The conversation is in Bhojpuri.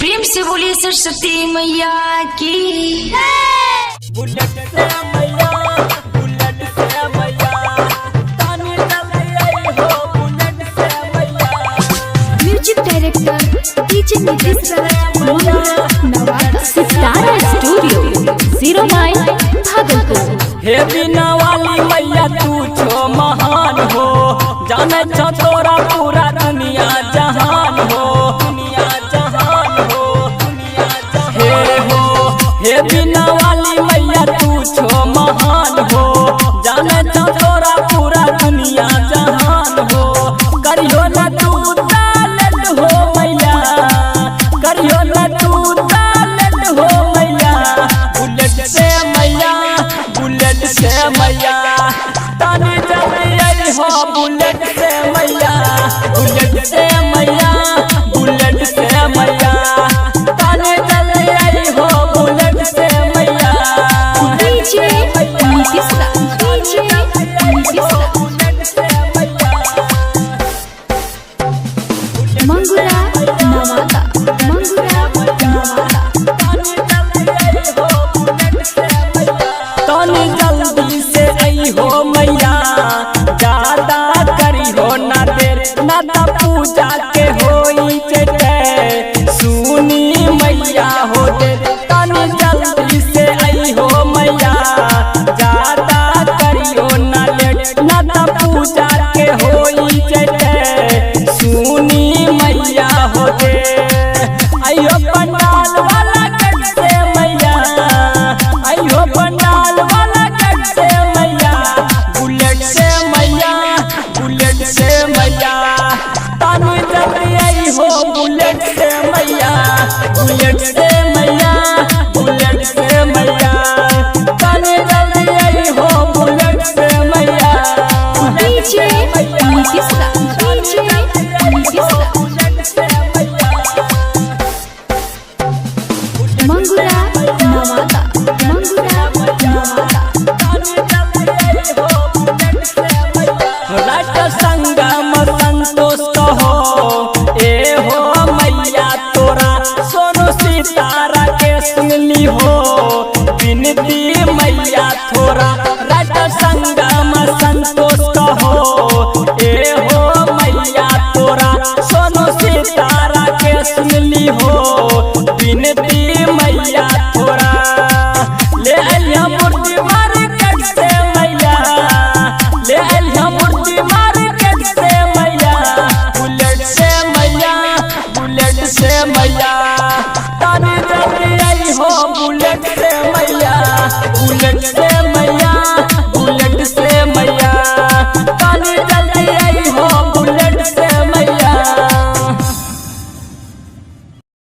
प्रेम से बोलिए सरस्वती मैया की। बुलेट से मैया, बुलेट से मैया, तानी चल आई हो बुलेट से मैया। म्यूजिक डायरेक्टर डीजे नीतीश राज नवादा सितारा स्टूडियो 0 माइल भागलपुर। हे बिना वाली मैया तू छो महान हो, जाने छो तोरा पूरा दुनिया जहान हो, दुनिया जहान हो, दुनिया जहान हो। हे बिना वाली मैया तू छो महान हो, जाने छो तोरा पूरा दुनिया जहान हो। करियो ना तू तालत हो मैया, करियो ना तू तालत हो मैया। बुलेट से मैया, बुलेट से मैया, तानी चल आई हो बुलेट से मैया, बुलेट से मैया, बुलेट से मैया, तानी चल आई हो बुलेट से मैया। डीजे नीतीश राज डीजे नीतीश राज मंगुरा नवादा मंगुरा नवादा। तानी जल्दी से आई हो मैया, ज्यादा करी हो ना देर, ना ता पूजा के होई चटे सुनी मैया हो दे। तानी जल्दी से आई हो मैया, ज्यादा करी हो ना लेट, ना ता पूजा के होई चटे सुनी मैया हो दे। आइयो पंडाल वाला कट से मैया, आइयो पंडाल वाला कट से मैया। बुलेट से मैया, बुलेट से मैया, तानी जल्दी आई हो बुलेट से मैया, बुलेट से मैया, बुलेट से मैया, तानी जल्दी आई हो बुलेट से मैया। डीजे नीतीश राज डीजे नीतीश राज मंगुरा नवादा मंगुरा नवादा। रात संगम संतोष कहो ए हो मैया तोरा, सोनू सितारा के सुनली हो विनती मैया थोरा। रात संगम संतोष कहो ए हो मैया तोरा, सोनू सितारा के सुनली हो विनती मैया थोरा। ले आइया मूर्ति मार्केट से मैया, ले आइया मूर्ति मार्केट से मैया। बुलेट से मैया, बुलेट से मैया, तानी जल्दी आई हो बुलेट से मैया, बुलेट से